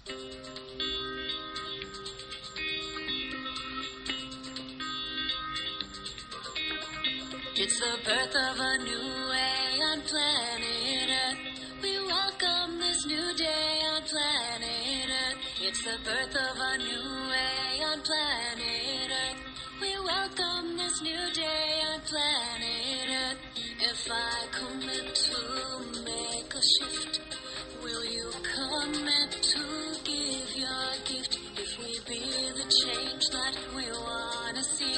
It's the birth of a new way on planet Earth. We welcome this new day on planet Earth. It's the birth of a new way on planet Earth. We welcome this new day on planet Earth. If I commit to make a shift, will you commit to give your gift? If we be the change that we want to see,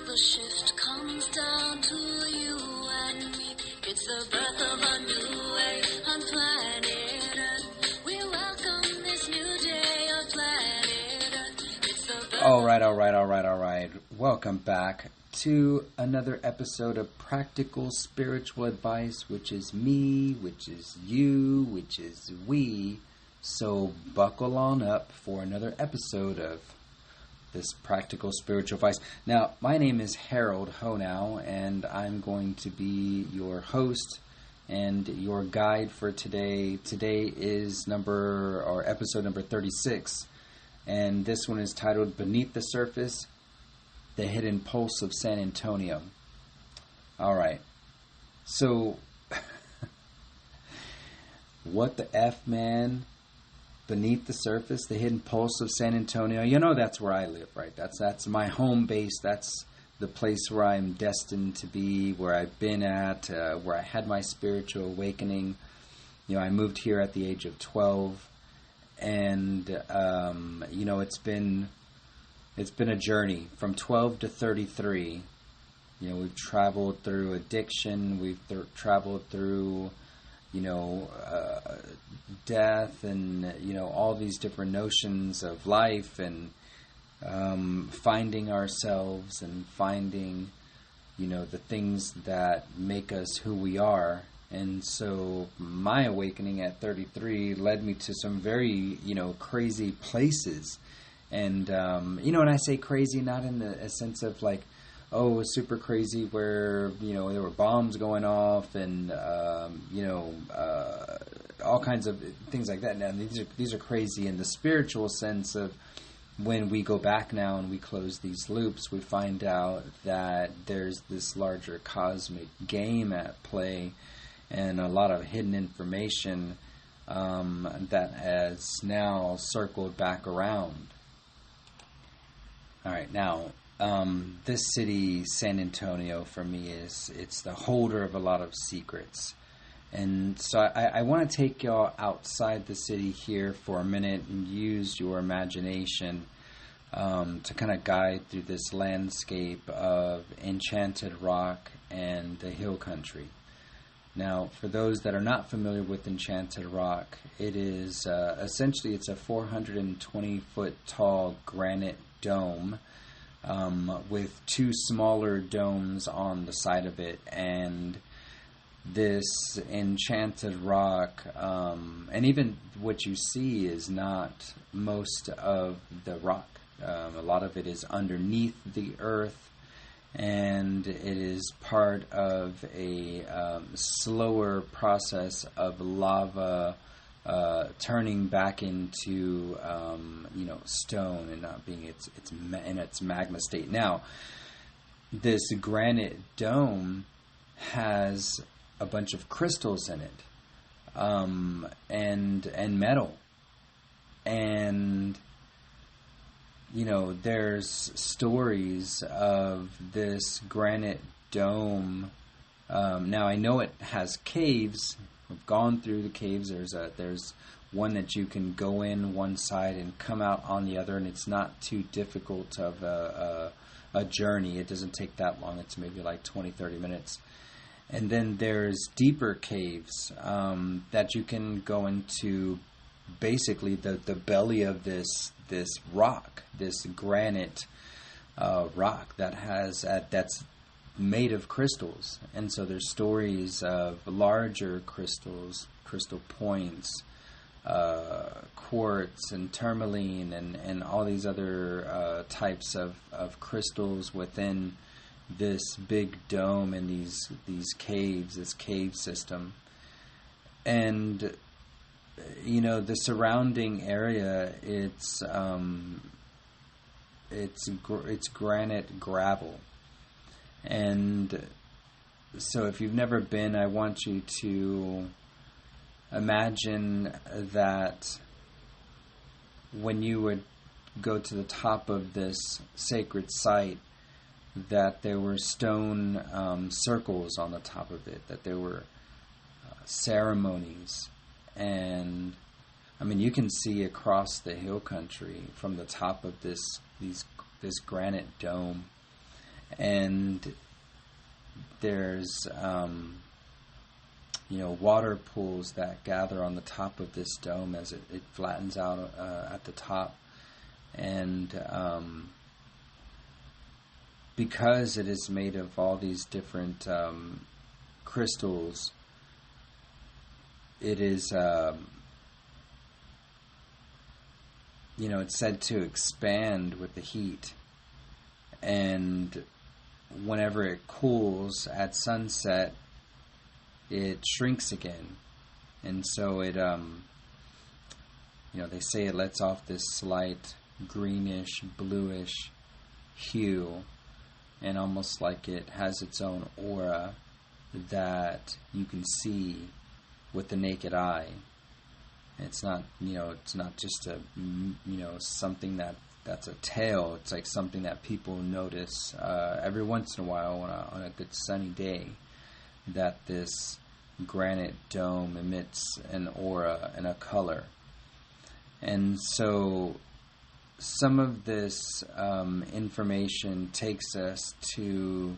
the shift comes down to you and me. It's the birth of a new way on planet Earth. We welcome this new day on planet Earth. It's the birth. All right. Welcome back to another episode of Practical Spiritual Advice, which is me, which is you, which is we. So buckle on up for another episode of this Practical Spiritual Advice. Now, my name is Harold Honow, and I'm going to be your host and your guide for today. Today is episode number 36, and this one is titled Beneath the Surface, the Hidden Pulse of San Antonio. All right. So, what the F, man? Beneath the Surface, the Hidden Pulse of San Antonio. You know that's where I live, right? That's my home base. That's the place where I'm destined to be, where I've been at, where I had my spiritual awakening. You know, I moved here at the age of 12, and it's been a journey from 12 to 33. You know, we've traveled through addiction. We've traveled through death and, all these different notions of life and finding ourselves and finding, the things that make us who we are. And so my awakening at 33 led me to some very, crazy places. And, when I say crazy, not in a sense of like, oh, it was super crazy where, there were bombs going off and, all kinds of things like that. Now, these are crazy in the spiritual sense of when we go back now and we close these loops, we find out that there's this larger cosmic game at play and a lot of hidden information that has now circled back around. All right, now, this city, San Antonio, for me it's the holder of a lot of secrets. And so I want to take y'all outside the city here for a minute and use your imagination to kind of guide through this landscape of Enchanted Rock and the Hill Country. Now, for those that are not familiar with Enchanted Rock, it is essentially it's a 420-foot tall granite dome with two smaller domes on the side of it, and this enchanted rock, and even what you see is not most of the rock. A lot of it is underneath the earth, and it is part of a slower process of lava turning back into stone and not being in its magma state. Now, this granite dome has a bunch of crystals in it, and metal, and there's stories of this granite dome. Now I know it has caves. We've gone through the caves. There's one that you can go in one side and come out on the other, and it's not too difficult of a journey. It doesn't take that long. It's maybe like 20-30 minutes. And then there's deeper caves that you can go into, basically the belly of this rock, this granite rock that's made of crystals. And so there's stories of larger crystals, crystal points, quartz and tourmaline and all these other types of crystals within this big dome and these caves, this cave system. And the surrounding area, it's granite gravel. And so if you've never been, I want you to imagine that when you would go to the top of this sacred site, that there were stone circles on the top of it, that there were ceremonies. And I mean, you can see across the hill country from the top of this granite dome, and there's water pools that gather on the top of this dome as it flattens out at the top. And because it is made of all these different crystals, it is it's said to expand with the heat, and whenever it cools at sunset, it shrinks again. And so it they say it lets off this slight greenish, bluish hue, and almost like it has its own aura that you can see with the naked eye. It's not, it's not just a, something that's a tale. It's like something that people notice every once in a while on a good sunny day, that this granite dome emits an aura and a color. And so some of this information takes us to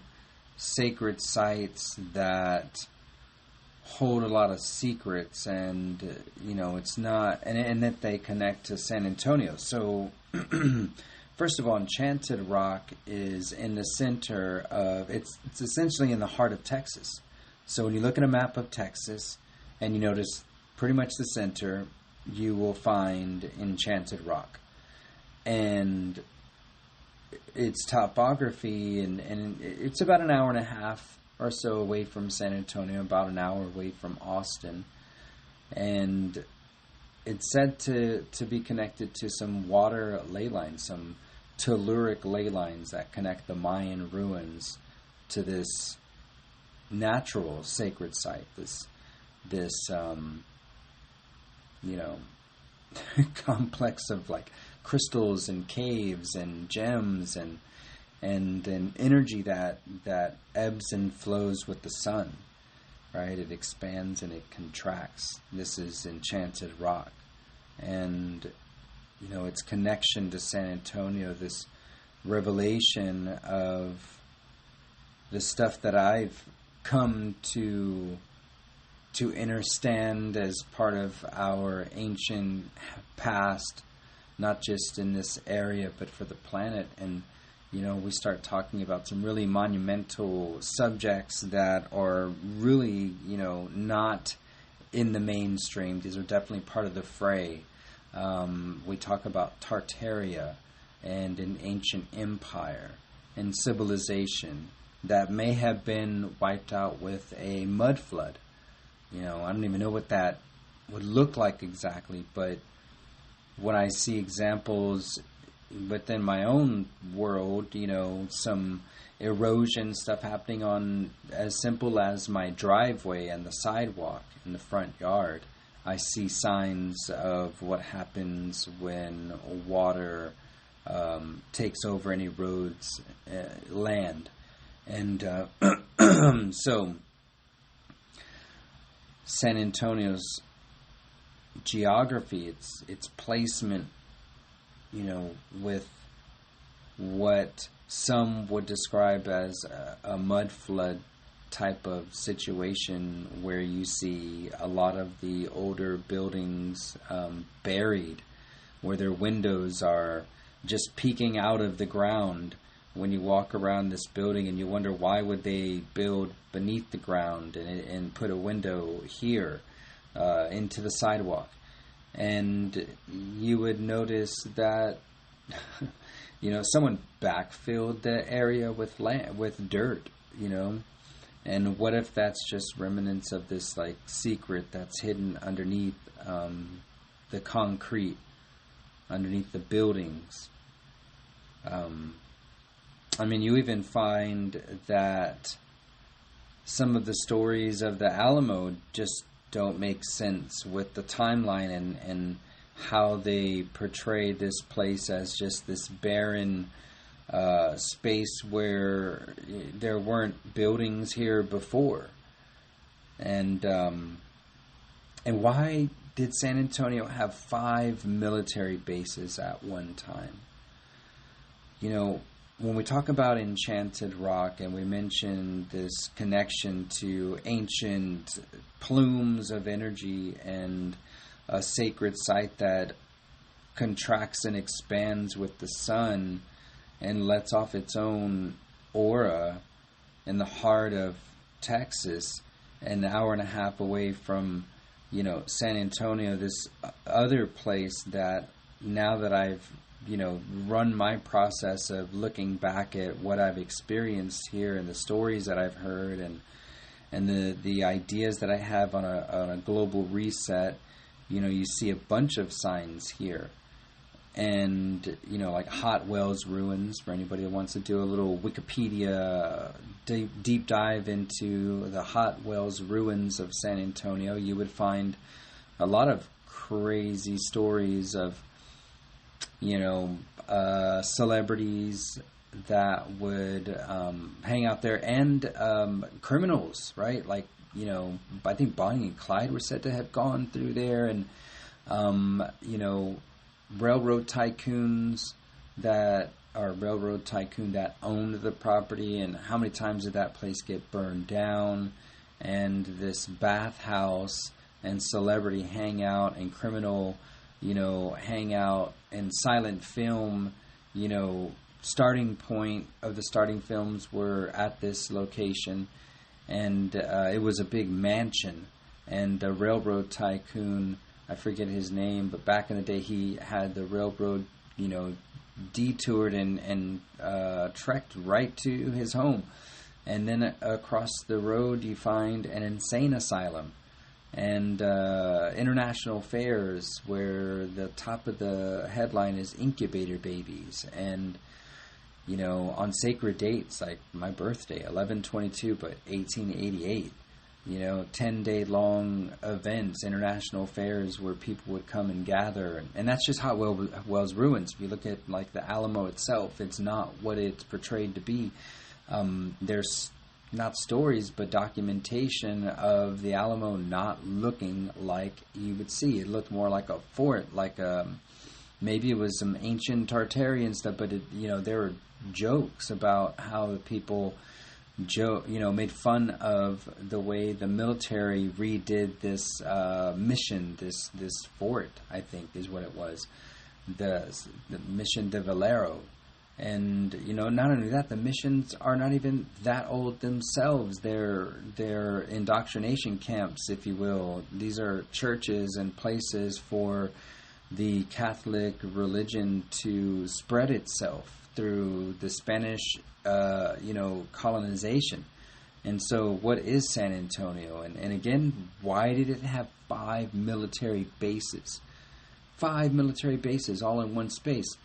sacred sites that hold a lot of secrets, and it's not, and that they connect to San Antonio. So first of all, Enchanted Rock is in the center of, it's essentially in the heart of Texas. So when you look at a map of Texas and you notice pretty much the center, you will find Enchanted Rock. And its topography, and it's about an hour and a half or so away from San Antonio, about an hour away from Austin. And it's said to be connected to some water ley lines, some telluric ley lines that connect the Mayan ruins to this natural sacred site, this complex of like crystals and caves and gems and an energy that ebbs and flows with the sun, right? It expands and it contracts. This is Enchanted Rock. And its connection to San Antonio, this revelation of the stuff that I've come to understand as part of our ancient past, not just in this area, but for the planet. And, we start talking about some really monumental subjects that are really, not in the mainstream. These are definitely part of the fray. We talk about Tartaria and an ancient empire and civilization that may have been wiped out with a mud flood. I don't even know what that would look like exactly, but when I see examples within my own world, some erosion stuff happening on as simple as my driveway and the sidewalk in the front yard, I see signs of what happens when water takes over any roads, land. And so San Antonio's geography, its placement, with what some would describe as a mud flood type of situation, where you see a lot of the older buildings buried, where their windows are just peeking out of the ground when you walk around this building, and you wonder why would they build beneath the ground and put a window here into the sidewalk. And you would notice that someone backfilled the area with land, with dirt, and what if that's just remnants of this like secret that's hidden underneath the concrete, underneath the buildings. I mean, you even find that some of the stories of the Alamo just don't make sense with the timeline and how they portray this place as just this barren space where there weren't buildings here before. And why did San Antonio have 5 military bases at one time? You know, when we talk about Enchanted Rock and we mention this connection to ancient plumes of energy and a sacred site that contracts and expands with the sun and lets off its own aura in the heart of Texas, an hour and a half away from, you know, San Antonio, this other place that now that I've, you know, run my process of looking back at what I've experienced here and the stories that I've heard and the ideas that I have on a global reset, you know, you see a bunch of signs here. And, you know, like Hot Wells ruins, for anybody that wants to do a little Wikipedia deep dive into the Hot Wells ruins of San Antonio, you would find a lot of crazy stories of, you know, celebrities that would hang out there, and criminals, right? Like, you know, I think Bonnie and Clyde were said to have gone through there, and, you know, railroad tycoon that owned the property, and how many times did that place get burned down, and this bathhouse and celebrity hangout and criminal, you know, hangout and silent film, you know, starting point of the starting films were at this location, and it was a big mansion, and the railroad tycoon, I forget his name, but back in the day he had the railroad, you know, detoured and trekked right to his home. And then across the road you find an insane asylum and international fairs where the top of the headline is incubator babies. And, you know, on sacred dates like my birthday, 11/22, but 1888, you know, 10-day long events, international fairs where people would come and gather. And that's just Hot Wells ruins. If you look at, like, the Alamo itself, it's not what it's portrayed to be. There's not stories, but documentation of the Alamo not looking like you would see. It looked more like a fort, like maybe it was some ancient Tartarian stuff, but, you know, there were jokes about how the people made fun of the way the military redid this mission, this fort, I think is what it was, the Mission de Valero. And, you know, not only that, the missions are not even that old themselves. They're indoctrination camps, if you will. These are churches and places for the Catholic religion to spread itself through the Spanish colonization. And so what is San Antonio? And again, why did it have 5 military bases? 5 military bases all in one space.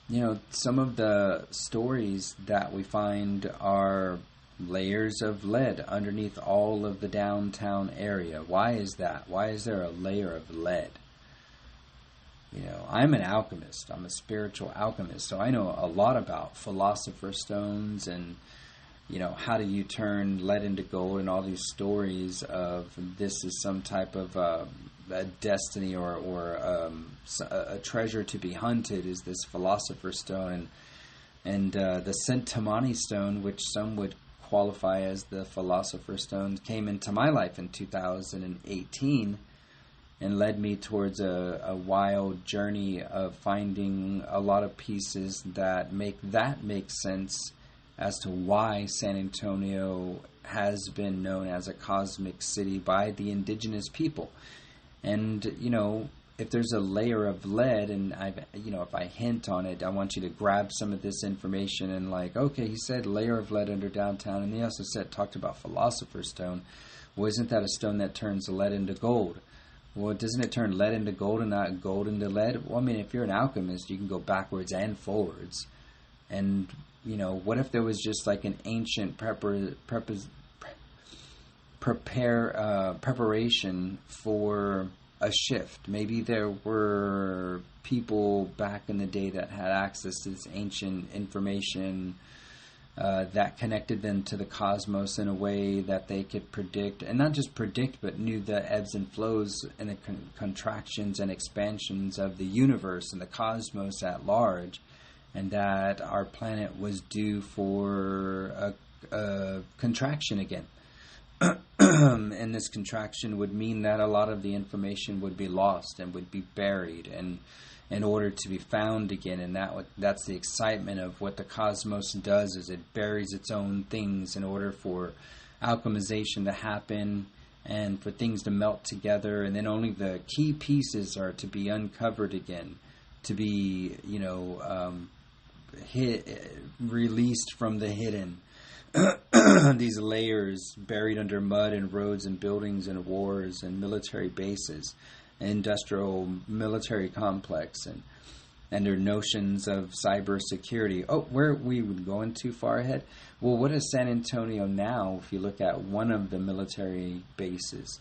You know, some of the stories that we find are layers of lead underneath all of the downtown area. Why is that? Why is there a layer of lead? You know, I'm an alchemist. I'm a spiritual alchemist. So I know a lot about philosopher's stones and, you know, how do you turn lead into gold, and all these stories of this is some type of a destiny or a treasure to be hunted is this philosopher's stone. And the Centimani stone, which some would qualify as the philosopher's stone, came into my life in 2018 and led me towards a wild journey of finding a lot of pieces that make sense as to why San Antonio has been known as a cosmic city by the indigenous people. And, you know, if there's a layer of lead, and if I hint on it, I want you to grab some of this information and, like, okay, he said layer of lead under downtown, and he also talked about philosopher's stone. Well, isn't that a stone that turns lead into gold? Well, doesn't it turn lead into gold and not gold into lead? Well, I mean, if you're an alchemist, you can go backwards and forwards. And, what if there was just like an ancient preparation for a shift? Maybe there were people back in the day that had access to this ancient information that connected them to the cosmos in a way that they could predict, and not just predict, but knew the ebbs and flows and the contractions and expansions of the universe and the cosmos at large, and that our planet was due for a contraction again. And this contraction would mean that a lot of the information would be lost and would be buried, and in order to be found again. And that's the excitement of what the cosmos does, is it buries its own things in order for alchemization to happen and for things to melt together, and then only the key pieces are to be uncovered again, to be released from the hidden. These layers buried under mud and roads and buildings and wars and military bases, industrial military complex, and their notions of cybersecurity. Oh, where we would going too far ahead? Well, what is San Antonio now? If you look at one of the military bases,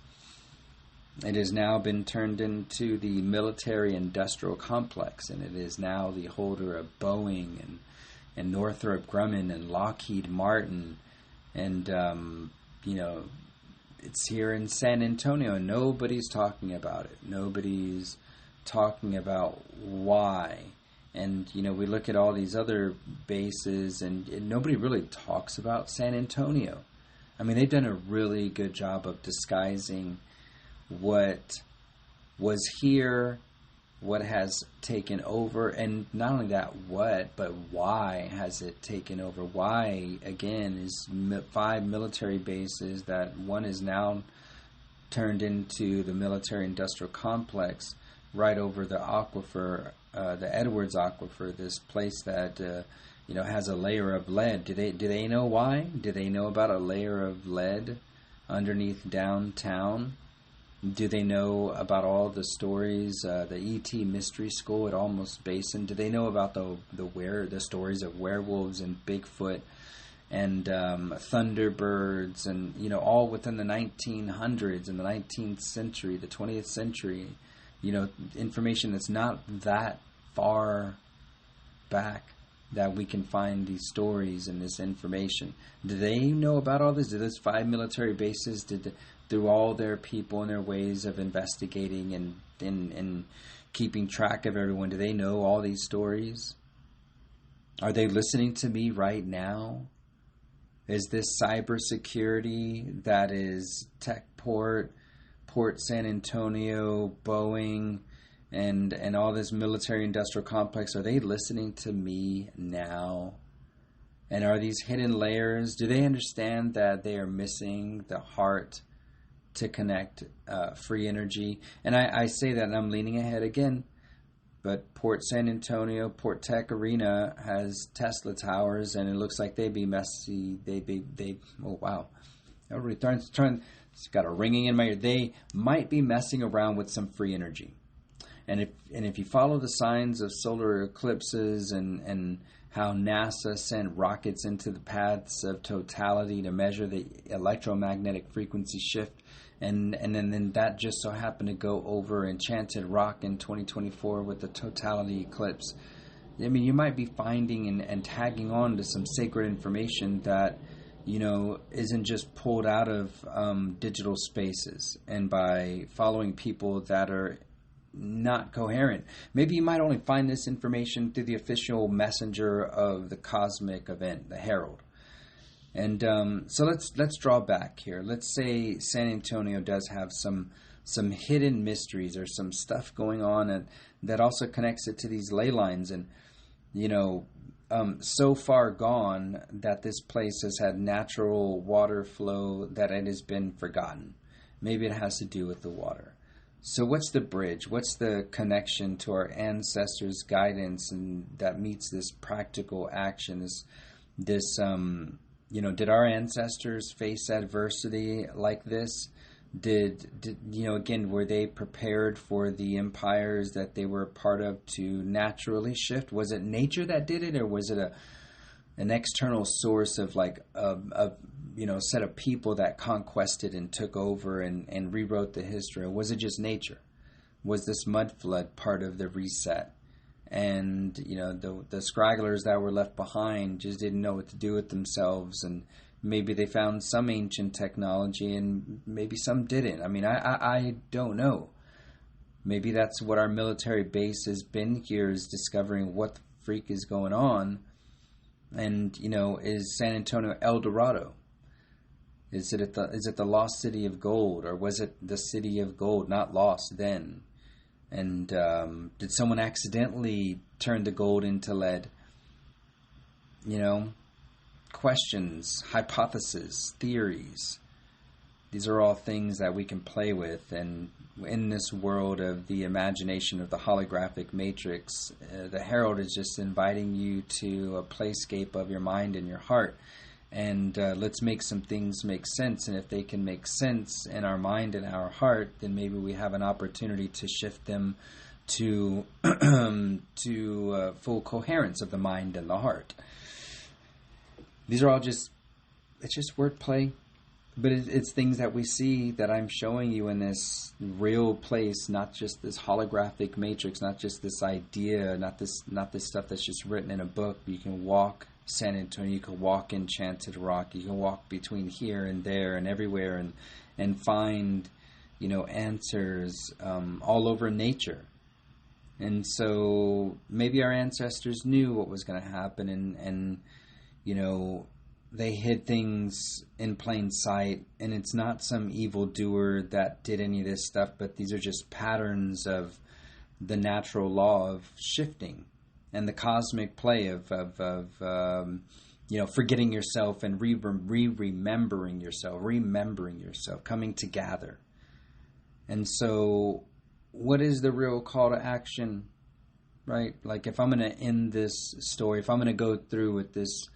it has now been turned into the military industrial complex, and it is now the holder of Boeing and Northrop Grumman and Lockheed Martin, and it's here in San Antonio, and nobody's talking about it. Nobody's talking about why. And we look at all these other bases, and nobody really talks about San Antonio. I mean, they've done a really good job of disguising what was here, what has taken over, and not only that, but why has it taken over? Why, again, is 5 military bases that one is now turned into the military-industrial complex right over the aquifer, the Edwards Aquifer, this place that has a layer of lead. Do they know why? Do they know about a layer of lead underneath downtown? Do they know about all the stories, the E.T. Mystery School at Almost Basin? Do they know about the stories of werewolves and Bigfoot and Thunderbirds, and all within the 1900s and the 19th century, the 20th century? Information that's not that far back that we can find these stories and this information. Do they know about all this? Did those 5 military bases, through all their people and their ways of investigating and keeping track of everyone, do they know all these stories? Are they listening to me right now? Is this cybersecurity that is Techport, Port San Antonio, Boeing, and all this military industrial complex, are they listening to me now? And are these hidden layers, do they understand that they are missing the heart to connect free energy? And I say that, and I'm leaning ahead again, but Port San Antonio, Port Tech Arena has Tesla towers, and it looks like they'd be messy. Oh wow, everybody trying. It's got a ringing in my ear. They might be messing around with some free energy, and if you follow the signs of solar eclipses and how NASA sent rockets into the paths of totality to measure the electromagnetic frequency shift, and then that just so happened to go over Enchanted Rock in 2024 with the totality eclipse. I mean, you might be finding and tagging on to some sacred information that isn't just pulled out of digital spaces and by following people that are not coherent. Maybe you might only find this information through the official messenger of the cosmic event, the Herald. And so let's draw back here. Let's say San Antonio does have some hidden mysteries or some stuff going on, and that also connects it to these ley lines, and so far gone that this place has had natural water flow that it has been forgotten. Maybe it has to do with the water. So what's the bridge? What's the connection to our ancestors' guidance, and that meets this practical action? This did our ancestors face adversity like this? Did again, were they prepared for the empires that they were a part of to naturally shift? Was it nature that did it, or was it an external source of like a set of people that conquested and took over and rewrote the history? Or was it just nature? Was this mud flood part of the reset? And the scragglers that were left behind just didn't know what to do with themselves, and maybe they found some ancient technology and maybe some didn't. I mean, I don't know. Maybe that's what our military base has been here, is discovering what the freak is going on. And is San Antonio El Dorado? Is it the lost city of gold, or was it the city of gold, not lost then? And did someone accidentally turn the gold into lead? Questions, hypotheses, theories. These are all things that we can play with. And in this world of the imagination of the holographic matrix, the Herald is just inviting you to a playscape of your mind and your heart. And let's make some things make sense. And if they can make sense in our mind and our heart, then maybe we have an opportunity to shift them to full coherence of the mind and the heart. These are all it's just wordplay. But it's things that we see that I'm showing you in this real place, not just this holographic matrix, not just this idea, not this stuff that's just written in a book. You can walk San Antonio, you can walk Enchanted Rock, you can walk between here and there and everywhere and find, answers all over nature. And so maybe our ancestors knew what was going to happen, and they hid things in plain sight, and it's not some evildoer that did any of this stuff, but these are just patterns of the natural law of shifting and the cosmic play of forgetting yourself and remembering yourself, coming together. And so what is the real call to action, right? Like, if I'm going to end this story, if I'm going to go through with this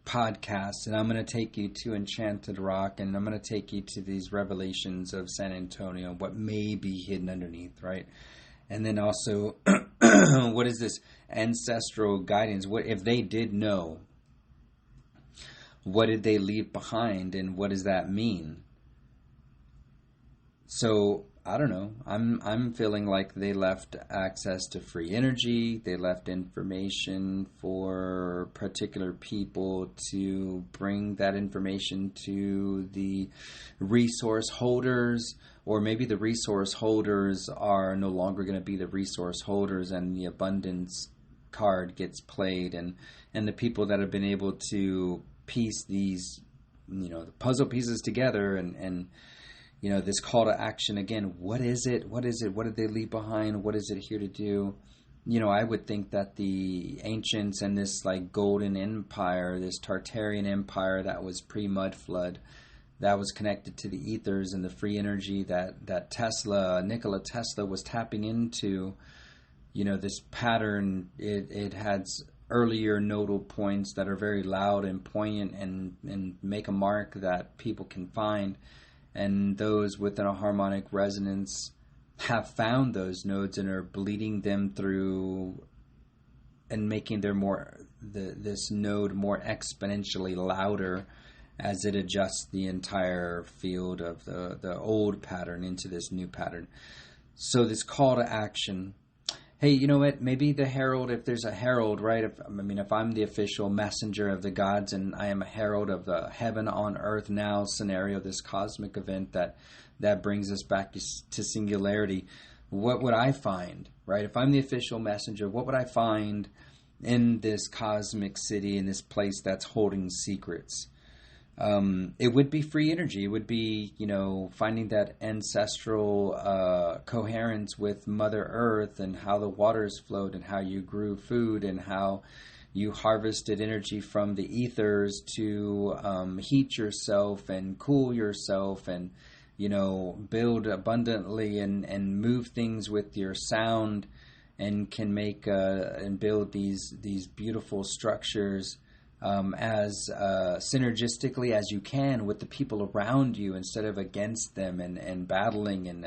podcast, and I'm going to take you to Enchanted Rock, and I'm going to take you to these revelations of San Antonio, what may be hidden underneath, right? And then also, what is this ancestral guidance? What if they did know? What did they leave behind, and what does that mean? So I don't know. I'm feeling like they left access to free energy. They left information for particular people to bring that information to the resource holders, or maybe the resource holders are no longer going to be the resource holders, and the abundance card gets played, and the people that have been able to piece these, the puzzle pieces together, and this call to action again. What is it? What is it? What did they leave behind? What is it here to do? I would think that the ancients and this like golden empire, this Tartarian empire that was pre-mud flood, that was connected to the ethers and the free energy that Nikola Tesla was tapping into. This pattern, it has earlier nodal points that are very loud and poignant and make a mark that people can find. And those within a harmonic resonance have found those nodes and are bleeding them through and making this node more exponentially louder as it adjusts the entire field of the old pattern into this new pattern. So this call to action. Hey, you know what? Maybe the herald, if there's a herald, right? If I'm the official messenger of the gods and I am a herald of the heaven on earth now scenario, this cosmic event that brings us back to singularity, what would I find, right? If I'm the official messenger, what would I find in this cosmic city, in this place that's holding secrets? It would be free energy. It would be, finding that ancestral coherence with Mother Earth and how the waters flowed and how you grew food and how you harvested energy from the ethers to heat yourself and cool yourself and, build abundantly and move things with your sound, and can make and build these beautiful structures as synergistically as you can with the people around you, instead of against them and battling and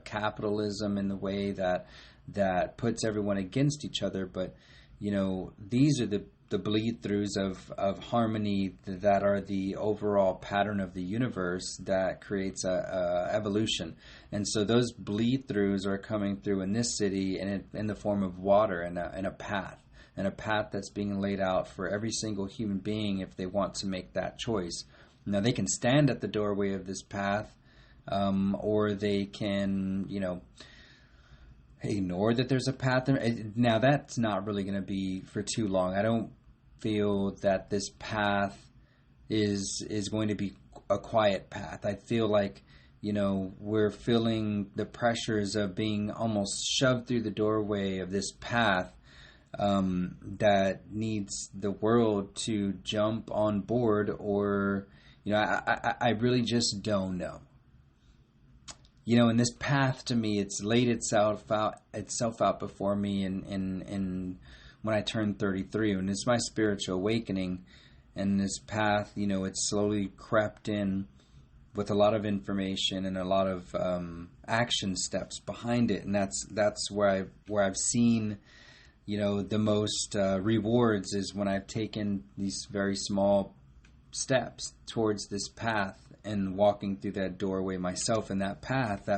capitalism in the way that puts everyone against each other. But these are the bleed throughs of harmony that are the overall pattern of the universe that creates a evolution. And so those bleed throughs are coming through in this city in the form of water and a path. And a path that's being laid out for every single human being if they want to make that choice. Now, they can stand at the doorway of this path, or they can, ignore that there's a path there. Now, that's not really going to be for too long. I don't feel that this path is going to be a quiet path. I feel like, we're feeling the pressures of being almost shoved through the doorway of this path, that needs the world to jump on board, or I really just don't know. And this path, to me, it's laid itself out before me, and when I turned 33, and it's my spiritual awakening, and this path, it's slowly crept in with a lot of information and a lot of action steps behind it, and that's where I've seen the most rewards, is when I've taken these very small steps towards this path and walking through that doorway myself. And that path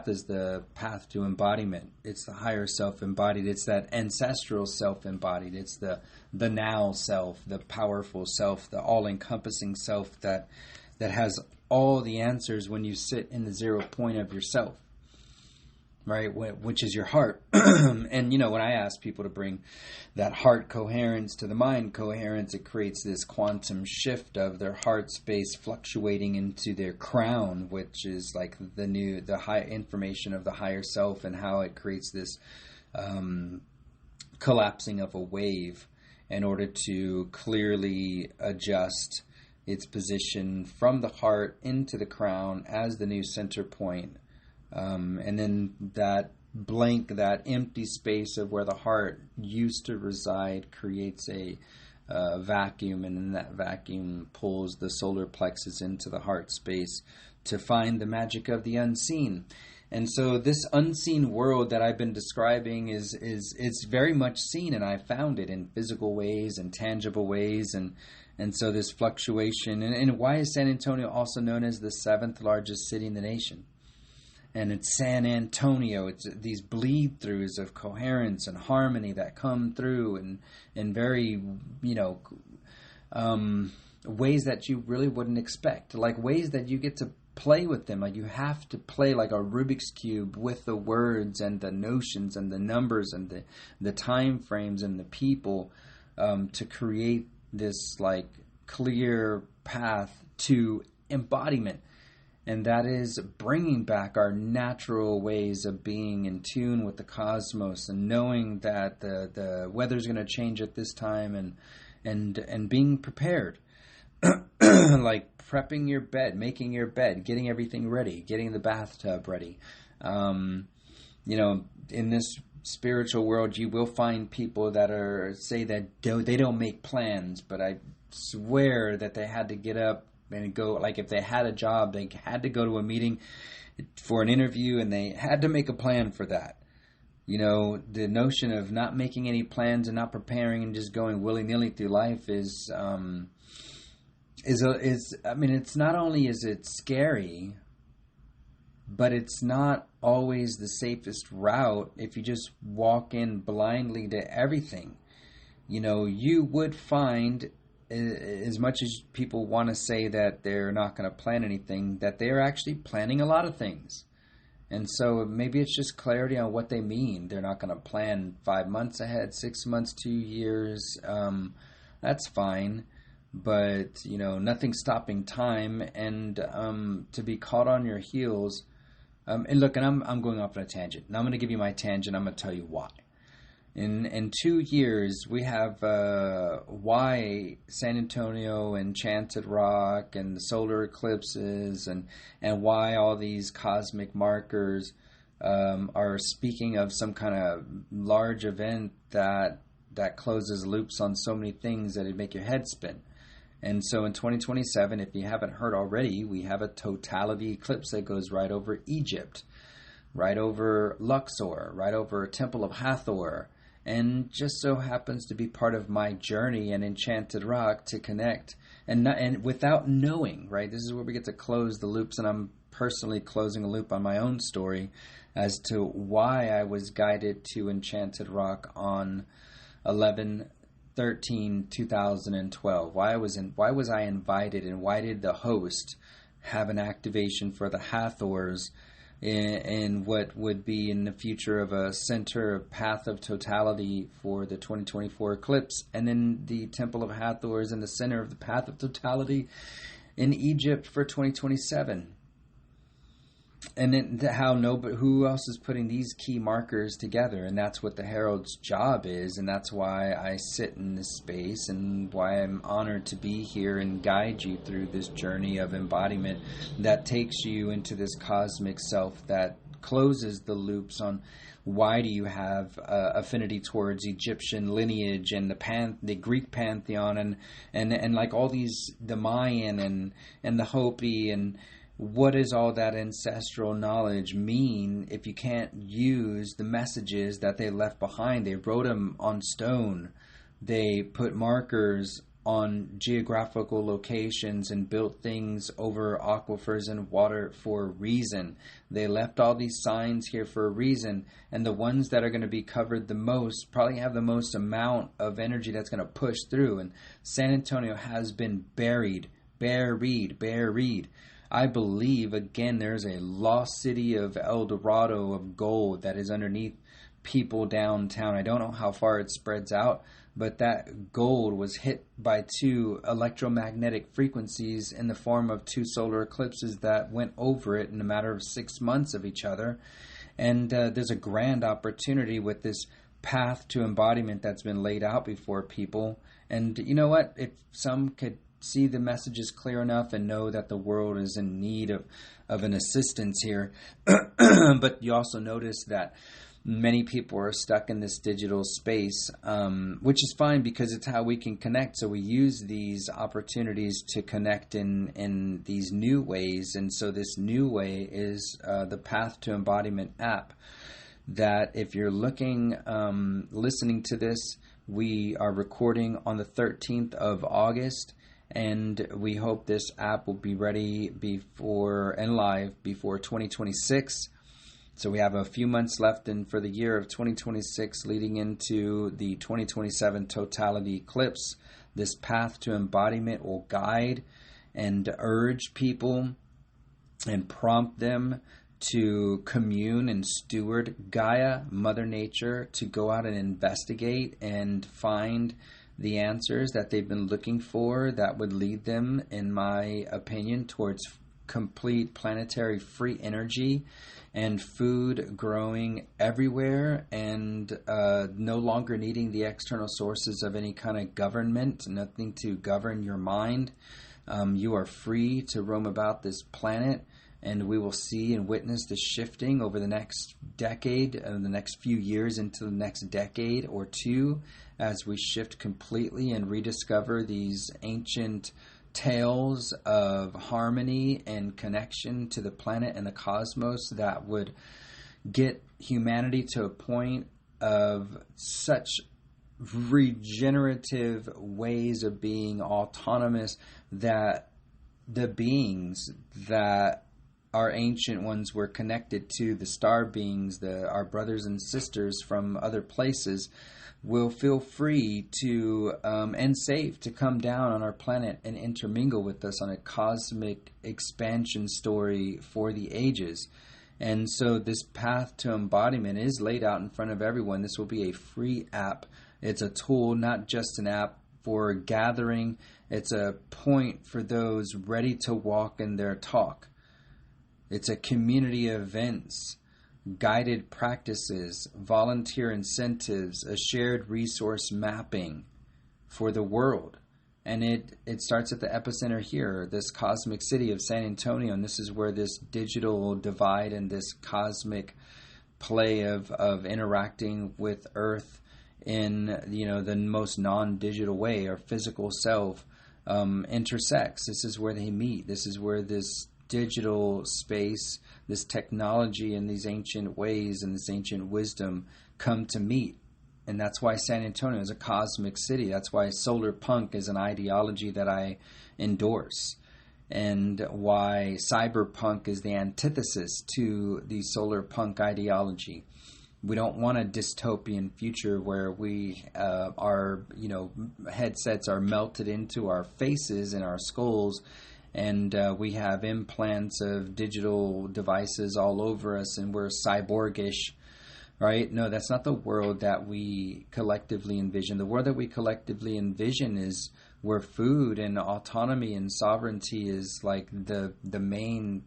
is the path to embodiment. It's the higher self embodied. It's that ancestral self embodied. It's the now self, the powerful self, the all-encompassing self that has all the answers when you sit in the 0 point of yourself. Right, which is your heart. And when I ask people to bring that heart coherence to the mind coherence, it creates this quantum shift of their heart space fluctuating into their crown, which is like the high information of the higher self, and how it creates this collapsing of a wave in order to clearly adjust its position from the heart into the crown as the new center point. And then that blank, that empty space of where the heart used to reside creates a vacuum, and then that vacuum pulls the solar plexus into the heart space to find the magic of the unseen. And so this unseen world that I've been describing is very much seen, and I found it in physical ways and tangible ways, and so this fluctuation. And why is San Antonio also known as the 7th largest city in the nation? And it's San Antonio. It's these bleed throughs of coherence and harmony that come through in very, ways that you really wouldn't expect. Like ways that you get to play with them. Like you have to play like a Rubik's Cube with the words and the notions and the numbers and the time frames and the people, to create this like clear path to embodiment. And that is bringing back our natural ways of being in tune with the cosmos, and knowing that the weather's going to change at this time, and being prepared. Like prepping your bed, making your bed, getting everything ready, getting the bathtub ready. In this spiritual world, you will find people that say that they don't make plans, but I swear that they had to get up and go. Like if they had a job, they had to go to a meeting for an interview, and they had to make a plan for that. The notion of not making any plans and not preparing and just going willy-nilly through life is it's not only is it scary, but it's not always the safest route if you just walk in blindly to everything. You would find, as much as people want to say that they're not going to plan anything, that they're actually planning a lot of things. And so maybe it's just clarity on what they mean. They're not going to plan 5 months ahead, 6 months, 2 years. That's fine. But, nothing's stopping time. And to be caught on your heels. And look, and I'm going off on a tangent. Now I'm going to give you my tangent. I'm going to tell you why. In 2 years, we have why San Antonio, Enchanted Rock, and the solar eclipses, and why all these cosmic markers are speaking of some kind of large event that that closes loops on so many things that it make your head spin. And so in 2027, if you haven't heard already, we have a totality eclipse that goes right over Egypt, right over Luxor, right over Temple of Hathor, and just so happens to be part of my journey and Enchanted Rock to connect, and without knowing, right? This is where we get to close the loops, and I'm personally closing a loop on my own story as to why I was guided to Enchanted Rock on 11/13/2012. Why was I invited, and why did the host have an activation for the Hathors in what would be in the future of a center of path of totality for the 2024 eclipse, and then the Temple of Hathor is in the center of the path of totality in Egypt for 2027. And then who else is putting these key markers together? And that's what the Herald's job is, and that's why I sit in this space, and why I'm honored to be here and guide you through this journey of embodiment that takes you into this cosmic self that closes the loops on why do you have affinity towards Egyptian lineage and the Greek pantheon and like all these, the Mayan and the Hopi, and what does all that ancestral knowledge mean if you can't use the messages that they left behind? They wrote them on stone. They put markers on geographical locations and built things over aquifers and water for a reason. They left all these signs here for a reason, and the ones that are going to be covered the most probably have the most amount of energy that's going to push through. And San Antonio has been buried. I believe, again, there's a lost city of El Dorado of gold that is underneath people downtown. I don't know how far it spreads out, but that gold was hit by 2 electromagnetic frequencies in the form of 2 solar eclipses that went over it in a matter of 6 months of each other. And there's a grand opportunity with this path to embodiment that's been laid out before people. And you know what? If some could see the messages clear enough and know that the world is in need of an assistance here. But you also notice that many people are stuck in this digital space, which is fine because it's how we can connect. So we use these opportunities to connect in these new ways. And so this new way is the Path to Embodiment app, that if you're listening to this, we are recording on the 13th of August. And we hope this app will be ready live before 2026. So we have a few months left for the year of 2026, leading into the 2027 totality eclipse. This path to embodiment will guide and urge people and prompt them to commune and steward Gaia, Mother Nature, to go out and investigate and find the answers that they've been looking for that would lead them, in my opinion, towards complete planetary free energy and food growing everywhere, and no longer needing the external sources of any kind of government, nothing to govern your mind. You are free to roam about this planet, and we will see and witness the shifting over the next decade, the next few years into the next decade or two, as we shift completely and rediscover these ancient tales of harmony and connection to the planet and the cosmos that would get humanity to a point of such regenerative ways of being autonomous that the beings that our ancient ones were connected to, the star beings, our brothers and sisters from other places, will feel free to and safe to come down on our planet and intermingle with us on a cosmic expansion story for the ages. And so this path to embodiment is laid out in front of everyone. This will be a free app. It's a tool, not just an app for gathering. It's a point for those ready to walk in their talk. It's a community of events, guided practices, volunteer incentives, a shared resource mapping for the world. And it starts at the epicenter here, this cosmic city of San Antonio, and this is where this digital divide and this cosmic play of interacting with Earth in, the most non-digital way, our physical self intersects. This is where they meet. This is where this digital space, this technology, and these ancient ways and this ancient wisdom come to meet. And that's why San Antonio is a cosmic city. That's why solar punk is an ideology that I endorse. And why cyberpunk is the antithesis to the solar punk ideology. We don't want a dystopian future where our headsets are melted into our faces and our skulls, and we have implants of digital devices all over us, and we're cyborgish, right? No, that's not the world that we collectively envision. The world that we collectively envision is where food and autonomy and sovereignty is like the main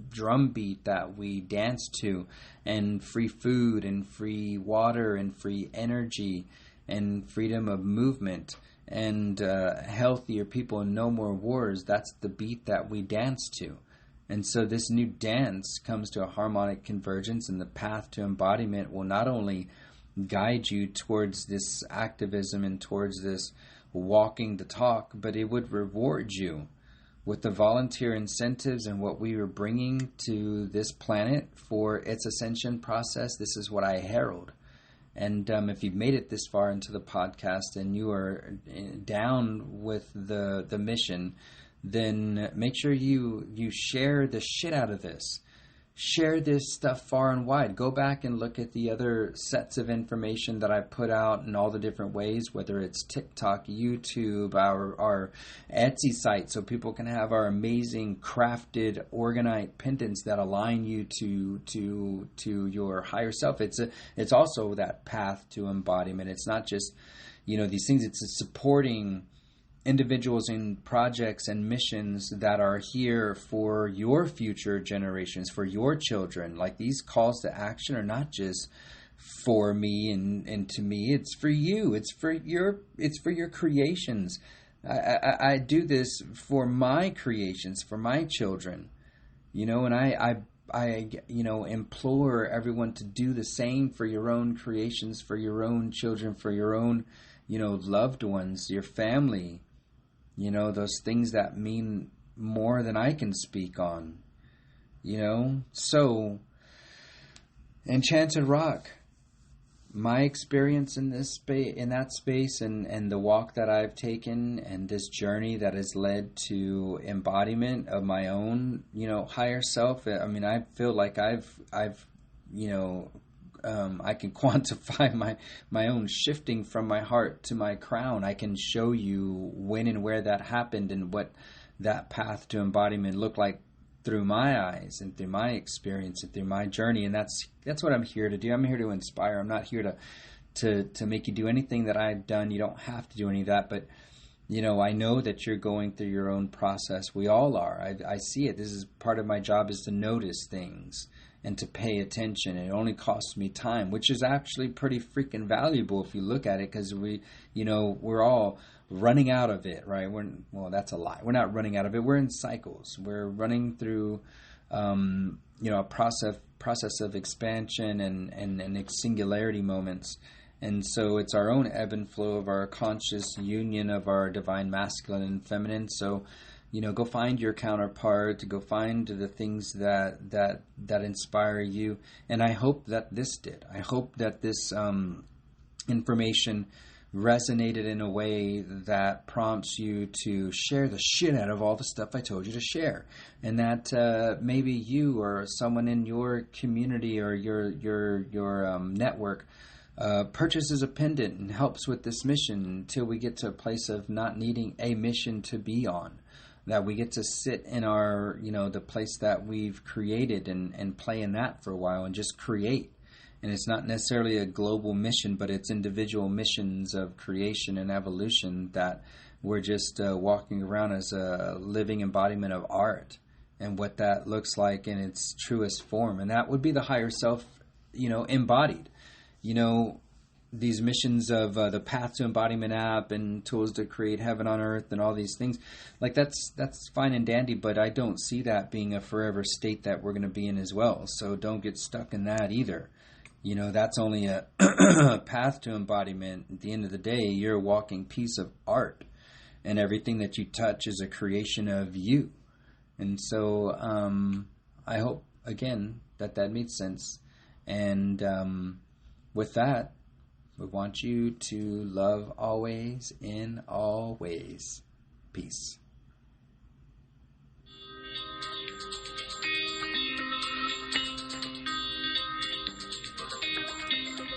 drumbeat that we dance to, and free food and free water and free energy and freedom of movement and healthier people and no more wars. That's the beat that we dance to. And so this new dance comes to a harmonic convergence, and the path to embodiment will not only guide you towards this activism and towards this walking the talk, but it would reward you with the volunteer incentives and what we are bringing to this planet for its ascension process. This is what I herald. And if you've made it this far into the podcast and you are down with the mission, then make sure you share the shit out of this. Share this stuff far and wide. Go back and look at the other sets of information that I put out in all the different ways, whether it's TikTok, YouTube, our Etsy site, so people can have our amazing crafted organite pendants that align you to your higher self. It's also that path to embodiment. It's not just, these things. It's supporting individuals in projects and missions that are here for your future generations, for your children. Like, these calls to action are not just for me and to me. It's for you. It's for your creations. I do this for my creations, for my children. And I implore everyone to do the same for your own creations, for your own children, for your own, loved ones, your family. Those things that mean more than I can speak on. So Enchanted Rock, my experience in this space, in that space, and the walk that I've taken, and this journey that has led to embodiment of my own, higher self. I mean, I feel like I've I can quantify my own shifting from my heart to my crown. I can show you when and where that happened and what that path to embodiment looked like through my eyes and through my experience and through my journey. And that's what I'm here to do. I'm here to inspire. I'm not here to make you do anything that I've done. You don't have to do any of that, but I know that you're going through your own process. We all are. I see it. This is part of my job, is to notice things and to pay attention. It only costs me time, which is actually pretty freaking valuable if you look at it, because we're all running out of it, right? Well, that's a lie. We're not running out of it. We're in cycles. We're running through, a process of expansion and singularity moments. And so it's our own ebb and flow of our conscious union of our divine masculine and feminine. So, go find your counterpart, go find the things that inspire you. And I hope that this did. I hope that this information resonated in a way that prompts you to share the shit out of all the stuff I told you to share. And that maybe you or someone in your community or your network purchases a pendant and helps with this mission until we get to a place of not needing a mission to be on. That we get to sit in our, the place that we've created and play in that for a while and just create. And it's not necessarily a global mission, but it's individual missions of creation and evolution that we're just walking around as a living embodiment of art and what that looks like in its truest form. And that would be the higher self, embodied. These missions of the Path to Embodiment app and tools to create heaven on earth and all these things, like that's fine and dandy, but I don't see that being a forever state that we're going to be in as well. So don't get stuck in that either. That's only a path to embodiment. At the end of the day, you're a walking piece of art, and everything that you touch is a creation of you. And so I hope, again, that made sense. And with that, we want you to love always in all ways. Peace.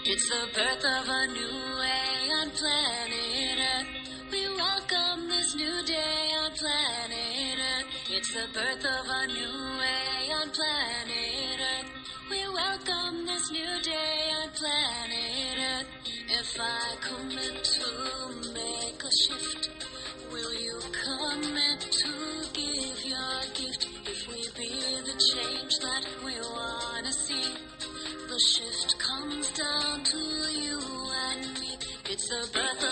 It's the birth of a new way on planet Earth. We welcome this new day on planet Earth. It's the birth of a new way on planet Earth. We welcome this new day on planet Earth. If I commit to make a shift, will you commit to give your gift? If we be the change that we want to see, the shift comes down to you and me. It's the birth of